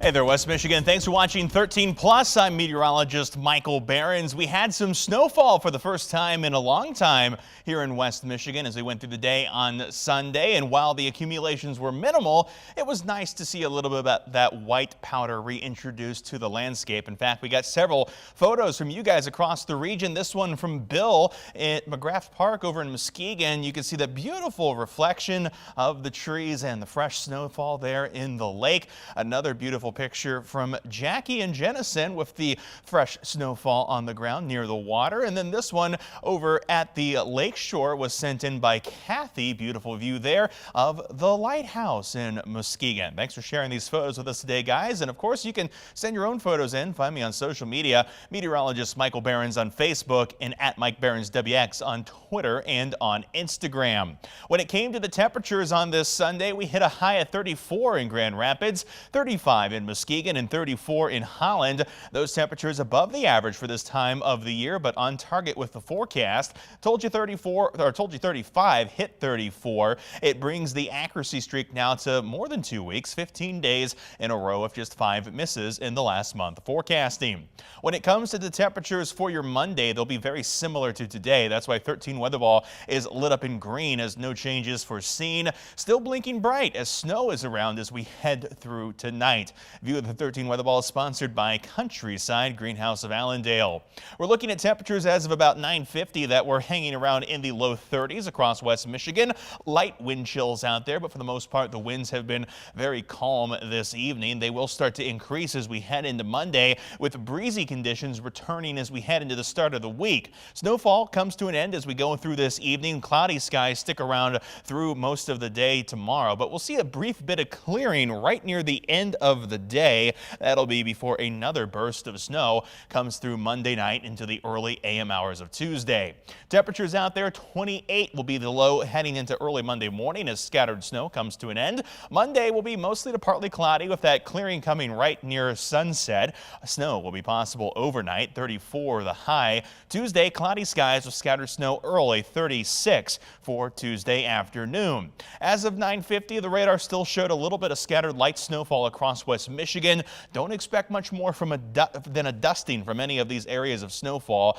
Hey there, West Michigan. Thanks for watching 13 Plus. I'm meteorologist Michael Behrens. We had some snowfall for the first time in a long time here in West Michigan as we went through the day on Sunday. And while the accumulations were minimal, it was nice to see a little bit of that white powder reintroduced to the landscape. In fact, we got several photos from you guys across the region. This one from Bill at McGrath Park over in Muskegon. You can see the beautiful reflection of the trees and the fresh snowfall there in the lake. Another beautiful picture from Jackie and Jennison with the fresh snowfall on the ground near the water. And then this one over at the lake shore was sent in by Kathy. Beautiful view there of the lighthouse in Muskegon. Thanks for sharing these photos with us today, guys. And of course, you can send your own photos in. Find me on social media, meteorologist Michael Behrens on Facebook and at Mike Behrens WX on Twitter and on Instagram. When it came to the temperatures on this Sunday, we hit a high of 34 in Grand Rapids, 35 in Muskegon, and 34 in Holland. Those temperatures above the average for this time of the year, but on target with the forecast. Told you 35, hit 34. It brings the accuracy streak now to more than 2 weeks, 15 days in a row of just 5 misses in the last month of forecasting. When it comes to the temperatures for your Monday, they'll be very similar to today. That's why 13 weather ball is lit up in green as no changes foreseen. Still blinking bright as snow is around as we head through tonight. View of the 13 weather ball is sponsored by Countryside Greenhouse of Allendale. We're looking at temperatures as of about 9:50 that were hanging around in the low 30s across West Michigan. Light wind chills out there, but for the most part, the winds have been very calm this evening. They will start to increase as we head into Monday, with breezy conditions returning as we head into the start of the week. Snowfall comes to an end as we go through this evening. Cloudy skies stick around through most of the day tomorrow, but we'll see a brief bit of clearing right near the end of the day. That'll be before another burst of snow comes through Monday night into the early AM hours of Tuesday. Temperatures out there, 28 will be the low heading into early Monday morning as scattered snow comes to an end. Monday will be mostly to partly cloudy with that clearing coming right near sunset. Snow will be possible overnight, 34 the high. Tuesday, cloudy skies with scattered snow early, 36 for Tuesday afternoon. As of 9:50, the radar still showed a little bit of scattered light snowfall across West Michigan. Don't expect much more than a dusting from any of these areas of snowfall.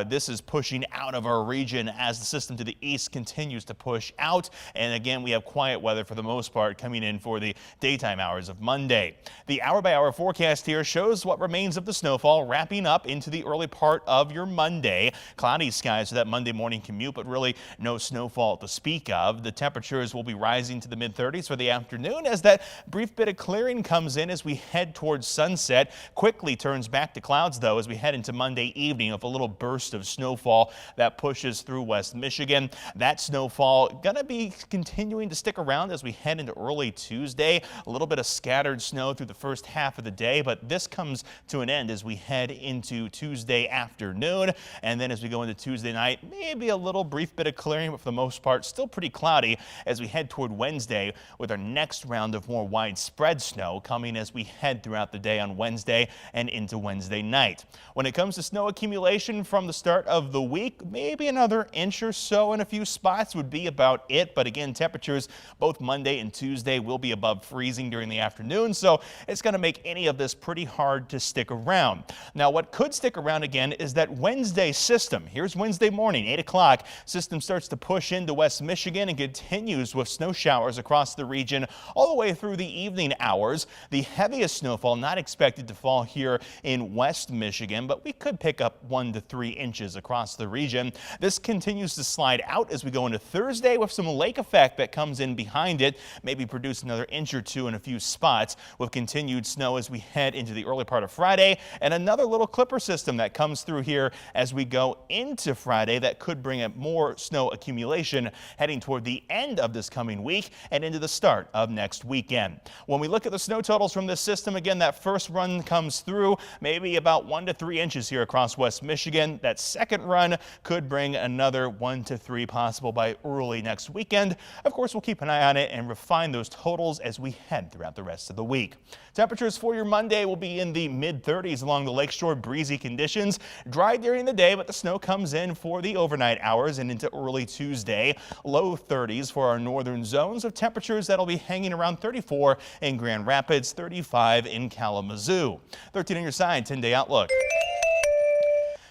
This is pushing out of our region as the system to the east continues to push out. And again, we have quiet weather for the most part coming in for the daytime hours of Monday. The hour-by-hour forecast here shows what remains of the snowfall wrapping up into the early part of your Monday. Cloudy skies for that Monday morning commute, but really no snowfall to speak of. The temperatures will be rising to the mid-30s for the afternoon as that brief bit of clearing comes in as we head towards sunset. Quickly turns back to clouds, though, as we head into Monday evening with a little burst of snowfall that pushes through West Michigan. That snowfall going to be continuing to stick around as we head into early Tuesday. A little bit of scattered snow through the first half of the day, but this comes to an end as we head into Tuesday afternoon. And then as we go into Tuesday night, maybe a little brief bit of clearing, but for the most part, still pretty cloudy as we head toward Wednesday with our next round of more widespread snow coming as we head throughout the day on Wednesday and into Wednesday night. When it comes to snow accumulation from the start of the week, maybe another inch or so in a few spots would be about it. But again, temperatures both Monday and Tuesday will be above freezing during the afternoon, so it's going to make any of this pretty hard to stick around. Now, what could stick around again is that Wednesday system. Here's Wednesday morning, 8 o'clock. System starts to push into West Michigan and continues with snow showers across the region all the way through the evening hours. The heaviest snowfall not expected to fall here in West Michigan, but we could pick up 1 to 3 inches across the region. This continues to slide out as we go into Thursday with some lake effect that comes in behind it, maybe produce another inch or two in a few spots with continued snow as we head into the early part of Friday, and another little clipper system that comes through here as we go into Friday that could bring up more snow accumulation heading toward the end of this coming week and into the start of next weekend. When we look at the snow totals from this system, again, that first run comes through maybe about 1 to 3 inches here across West Michigan. That second run could bring another 1 to 3 possible by early next weekend. Of course, we'll keep an eye on it and refine those totals as we head throughout the rest of the week. Temperatures for your Monday will be in the mid-30s along the lakeshore. Breezy conditions. Dry during the day, but the snow comes in for the overnight hours and into early Tuesday. Low 30s for our northern zones of temperatures that'll be hanging around 34 in Grand Rapids, 30 35 in Kalamazoo. 13 on your side, 10-day outlook.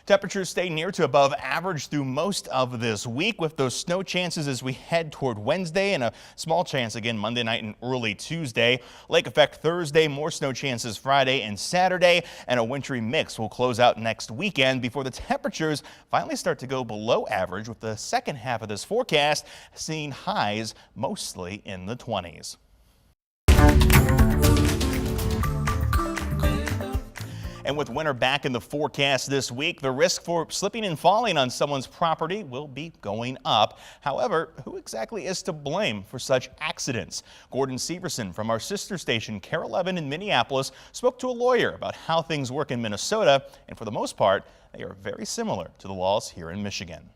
Temperatures stay near to above average through most of this week, with those snow chances as we head toward Wednesday and a small chance again Monday night and early Tuesday. Lake effect Thursday, more snow chances Friday and Saturday, and a wintry mix will close out next weekend before the temperatures finally start to go below average, with the second half of this forecast seeing highs mostly in the 20s. And with winter back in the forecast this week, the risk for slipping and falling on someone's property will be going up. However, who exactly is to blame for such accidents? Gordon Severson from our sister station, KARE 11 in Minneapolis, spoke to a lawyer about how things work in Minnesota, and for the most part, they are very similar to the laws here in Michigan.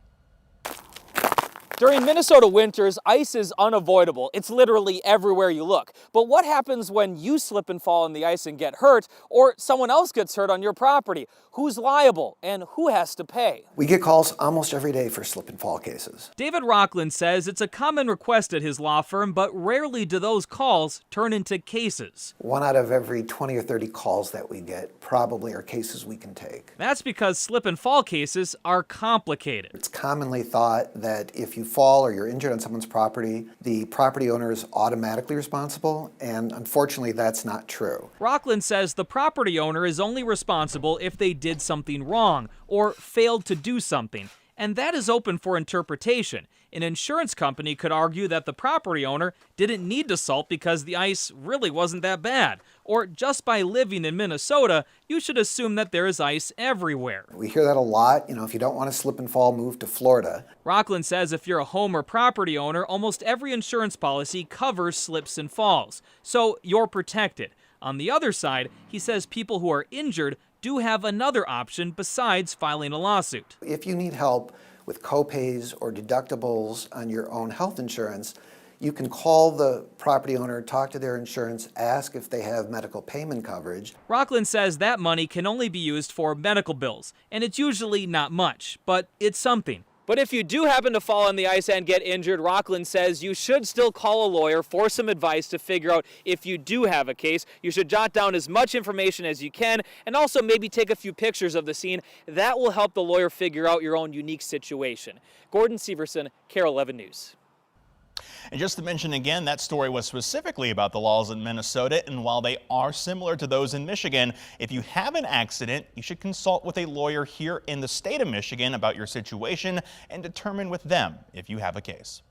During Minnesota winters, ice is unavoidable. It's literally everywhere you look. But what happens when you slip and fall in the ice and get hurt, or someone else gets hurt on your property? Who's liable and who has to pay? We get calls almost every day for slip and fall cases. David Rockland says it's a common request at his law firm, but rarely do those calls turn into cases. 1 out of every 20 or 30 calls that we get probably are cases we can take. That's because slip and fall cases are complicated. It's commonly thought that if you fall or you're injured on someone's property, the property owner is automatically responsible, and unfortunately that's not true. Rockland says the property owner is only responsible if they did something wrong or failed to do something, and that is open for interpretation. An insurance company could argue that the property owner didn't need to salt because the ice really wasn't that bad. Or just by living in Minnesota, you should assume that there is ice everywhere. We hear that a lot. If you don't want to slip and fall, move to Florida. Rockland says if you're a home or property owner, almost every insurance policy covers slips and falls, so you're protected. On the other side, he says people who are injured do have another option besides filing a lawsuit. If you need help with co-pays or deductibles on your own health insurance, you can call the property owner, talk to their insurance, ask if they have medical payment coverage. Rockland says that money can only be used for medical bills, and it's usually not much, but it's something. But if you do happen to fall on the ice and get injured, Rockland says you should still call a lawyer for some advice to figure out if you do have a case. You should jot down as much information as you can and also maybe take a few pictures of the scene. That will help the lawyer figure out your own unique situation. Gordon Severson, KARE 11 News. And just to mention again, that story was specifically about the laws in Minnesota, and while they are similar to those in Michigan, if you have an accident, you should consult with a lawyer here in the state of Michigan about your situation and determine with them if you have a case.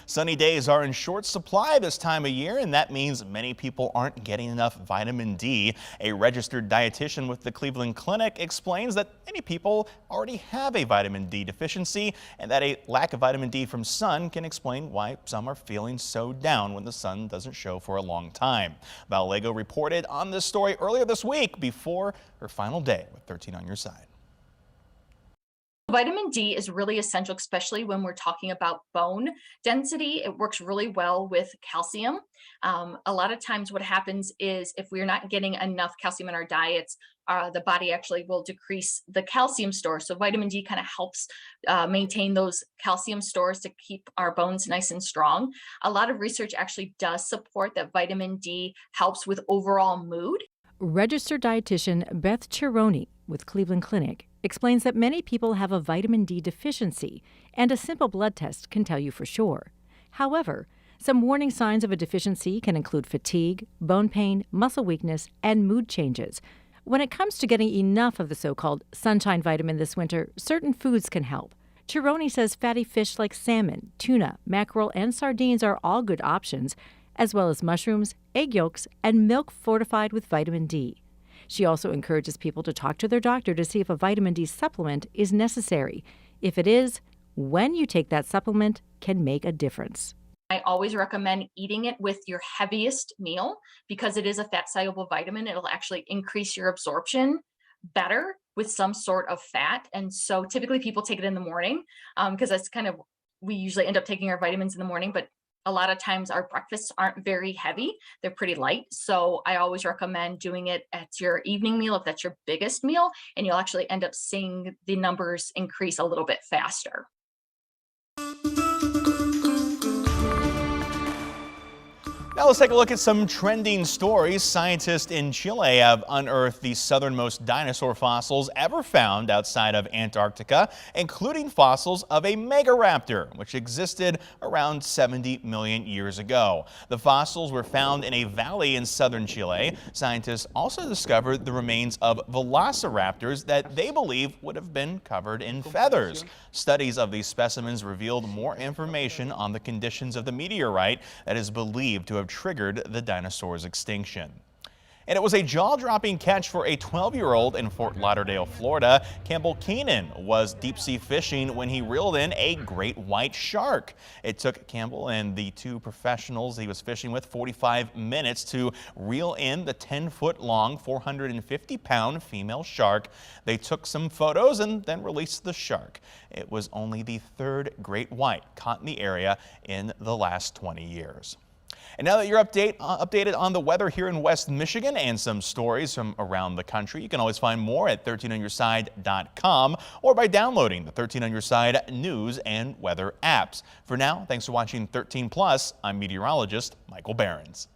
Sunny days are in short supply this time of year, and that means many people aren't getting enough vitamin D. A registered dietitian with the Cleveland Clinic explains that many people already have a vitamin D deficiency, and that a lack of vitamin D from sun can explain why some are feeling so down when the sun doesn't show for a long time. Val Lego reported on this story earlier this week before her final day with 13 on your side. Vitamin D is really essential, especially when we're talking about bone density. It works really well with calcium. A lot of times what happens is if we're not getting enough calcium in our diets, the body actually will decrease the calcium stores. So vitamin D kind of helps maintain those calcium stores to keep our bones nice and strong. A lot of research actually does support that vitamin D helps with overall mood. Registered dietitian Beth Chironi with Cleveland Clinic explains that many people have a vitamin D deficiency, and a simple blood test can tell you for sure. However, some warning signs of a deficiency can include fatigue, bone pain, muscle weakness, and mood changes. When it comes to getting enough of the so-called sunshine vitamin this winter, certain foods can help. Chironi says fatty fish like salmon, tuna, mackerel, and sardines are all good options, as well as mushrooms, egg yolks, and milk fortified with vitamin D. She also encourages people to talk to their doctor to see if a vitamin D supplement is necessary. If it is, when you take that supplement can make a difference. I always recommend eating it with your heaviest meal because it is a fat-soluble vitamin. It'll actually increase your absorption better with some sort of fat. And so typically people take it in the morning because that's kind of, we usually end up taking our vitamins in the morning, but a lot of times our breakfasts aren't very heavy. They're pretty light. So I always recommend doing it at your evening meal if that's your biggest meal, and you'll actually end up seeing the numbers increase a little bit faster. Now let's take a look at some trending stories. Scientists in Chile have unearthed the southernmost dinosaur fossils ever found outside of Antarctica, including fossils of a megaraptor, which existed around 70 million years ago. The fossils were found in a valley in southern Chile. Scientists also discovered the remains of velociraptors that they believe would have been covered in feathers. Studies of these specimens revealed more information on the conditions of the meteorite that is believed to have triggered the dinosaur's extinction. And it was a jaw-dropping catch for a 12-year-old in Fort Lauderdale, Florida. Campbell Keenan was deep-sea fishing when he reeled in a great white shark. It took Campbell and the two professionals he was fishing with 45 minutes to reel in the 10-foot-long, 450-pound female shark. They took some photos and then released the shark. It was only the third great white caught in the area in the last 20 years. And now that you're updated on the weather here in West Michigan and some stories from around the country, you can always find more at 13onyourside.com or by downloading the 13 on Your Side news and weather apps. For now, thanks for watching 13 Plus. I'm meteorologist Michael Behrens.